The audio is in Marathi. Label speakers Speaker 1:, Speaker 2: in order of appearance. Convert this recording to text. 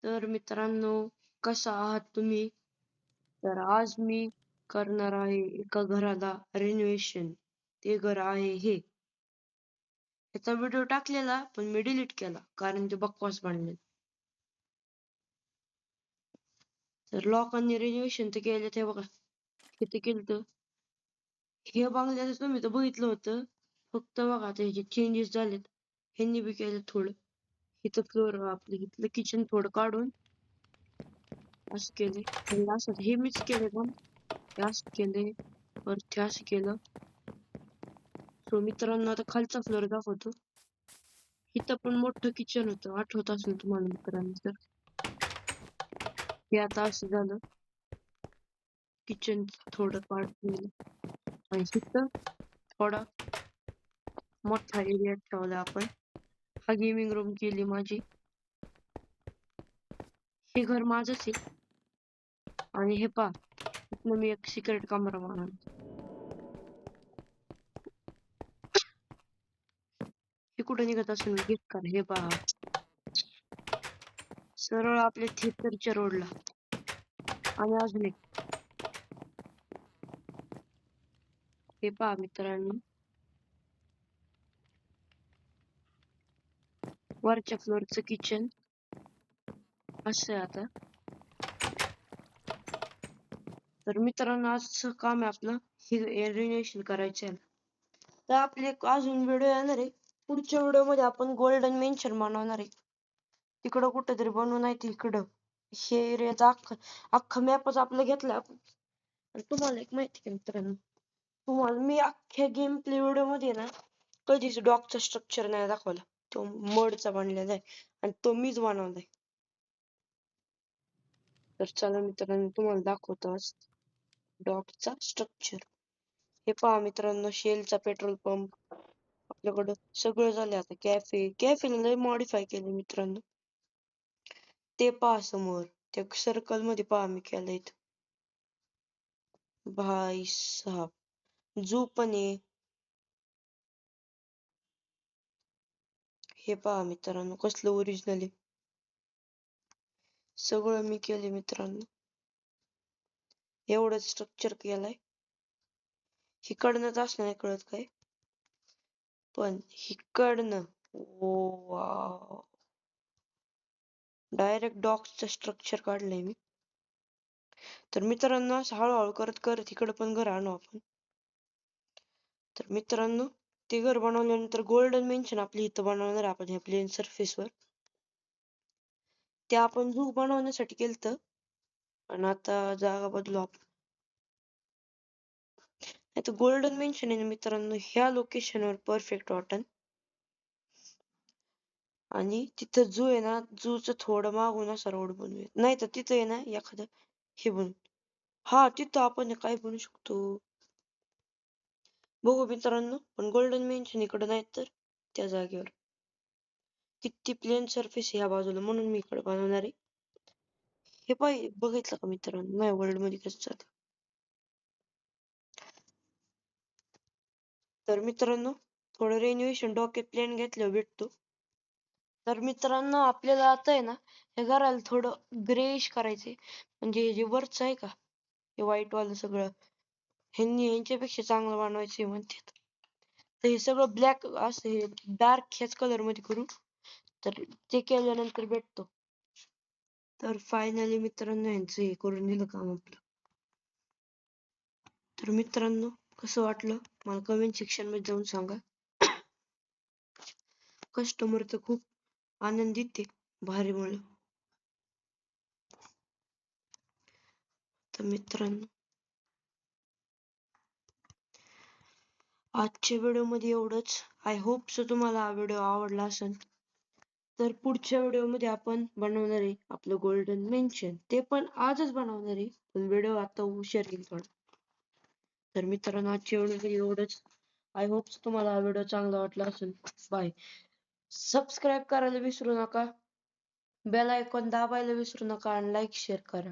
Speaker 1: तर मित्रांनो, कसा आहात तुम्ही? तर आज मी करणार आहे एका घराला रेनोव्हेशन. ते घर आहे हे. याचा व्हिडिओ टाकलेला पण मी डिलीट केला कारण ते बकवास बनले. तर लोकांनी रेनोव्हेशन तर केले ते बघा. किती केलं हे बंगल्याचं तुम्ही तर बघितलं होतं. फक्त बघा आता ह्याचे चेंजेस झालेत. ह्यांनी बी केलं थोडं. इथं फ्लोर आपलं इथलं किचन थोडं काढून असं केलंय. आणि असं हे मीच केलंय पण हे असं केलंय. परत हे असं केलं. सो मित्रांनो आता खालचा फ्लोर दाखवतो. इथं पण मोठं किचन होतं. आठवत असेल तुम्हाला मित्रांनो तर. हे आता असं झालं. किचन थोडं पार्ट केलं. आणि इथं थोडा मोठा एरिया ठेवला आपण. हा गेमिंग रूम केली माझी. हे घर माझंच आहे. आणि हे पहा इथनं मी एक सिक्रेट कमरा बनवला. हे कुठे निघत असेल मी गेस कर. हे पहा सरळ आपल्या थिएटरच्या रोडला. आणि अजून एक हे पहा मित्रांनो वरच्या फ्लोअरचं किचन असं आहे आता. तर मित्रांनो आजचं काम आहे आपलं हे रेनोव्हेशन करायचं आहे. तर आपले अजून व्हिडिओ येणार आहे. पुढच्या व्हिडिओ मध्ये आपण गोल्डन मेन्शन बनवणार आहे. तिकडं कुठेतरी बनवून आहे तिकडं. हे एरियाचा अख्खा मॅपच आपला घेतला आपण. आणि तुम्हाला एक माहिती आहे मित्रांनो, तुम्हाला मी अख्ख्या गेम प्ले व्हिडिओ मध्ये ना कधीच डॉगचा स्ट्रक्चर नाही दाखवला. तो मडचा बनलेला आहे आणि तो मीच बनवलाय. तर चला मित्रांनो तुम्हाला दाखवतो आज डॉगचा स्ट्रक्चर. हे पहा मित्रांनो शेलचा पेट्रोल पंप आपल्याकडं सगळं झालं आता. कॅफेला लय मॉडीफाय केलं मित्रांनो. ते पहा समोर त्या सर्कल मध्ये पहा मी केलंय. भाई साहब झू पण आहे. हे पहा मित्रांनो कसलं ओरिजिनल आहे. सगळं मी केलंय मित्रांनो. एवढं स्ट्रक्चर केलंय. हिकडनंच असं नाही कळत काय. पण हिकडनं ओ वाव डायरेक्ट डॉग्सचं स्ट्रक्चर काढलंय मी. तर मित्रांनो असं हळूहळू करत करत इकडं पण घर आणू आपण. तर मित्रांनो ते घर बनवल्यानंतर गोल्डन मेन्शन आपली इथं बनवणार आपण ह्या प्लेन सरफेसवर. ते आपण झू बनवण्यासाठी केलतं. आणि आता जागा बदलू आपण. नाही तर गोल्डन मेन्शन आहे ना मित्रांनो ह्या लोकेशनवर परफेक्ट वाटन. आणि तिथं झू आहे ना झूचं थोडं मागून असा रोड बनवूया. नाही तर तिथं आहे ना एखादं हे बनवू. हा तिथं आपण काय बनवू शकतो बघू मित्रांनो. पण गोल्डन मेन्शन इकडं नाही तर त्या जागेवर. किती प्लेन सरफेस ह्या बाजूला म्हणून मी इकडे बनवणार आहे. हे पाहिजे बघितलं का मित्रांनो माझ्या वर्ल्ड मध्ये कसं चालतं. तर मित्रांनो थोडं रेनोव्हेशन डोक्यात प्लॅन घेतल्यावर भेटतो. तर मित्रांनो आपल्याला आता आहे ना हे घराला थोडं ग्रेइश करायचंय. म्हणजे हे जे वरच आहे का हे व्हाईट वालं सगळं ह्यांच्यापेक्षा चांगलं बनवायचंय म्हणतात. तर हे सगळं ब्लॅक असं हे डार्क ह्याच कलर मध्ये करू. तर ते केल्यानंतर भेटतो. तर फायनली मित्रांनो यांचं हे करून दिलं काम आपलं. तर मित्रांनो कसं वाटलं मला कमेंट सेक्शन मध्ये जाऊन सांगा. कस्टमर तर खूप आनंदित आहे भारीमुळे. तर मित्रांनो आजच्या व्हिडिओ मध्ये एवढंच. आय होप सो तुम्हाला हा व्हिडिओ आवडला असेल. तर पुढच्या व्हिडिओ मध्ये आपण बनवणार आहे आपलं गोल्डन मेन्शन. ते पण आजच बनवणार आहे. पण व्हिडिओ आता उशीर येईल थोडा. तर मित्रांनो आजच्या व्हिडिओ मध्ये एवढंच. आय होप तुम्हाला हा व्हिडिओ चांगला वाटला असेल. बाय. सबस्क्राईब करायला विसरू नका. बेल आयकॉन दाबायला विसरू नका आणि लाईक शेअर करा.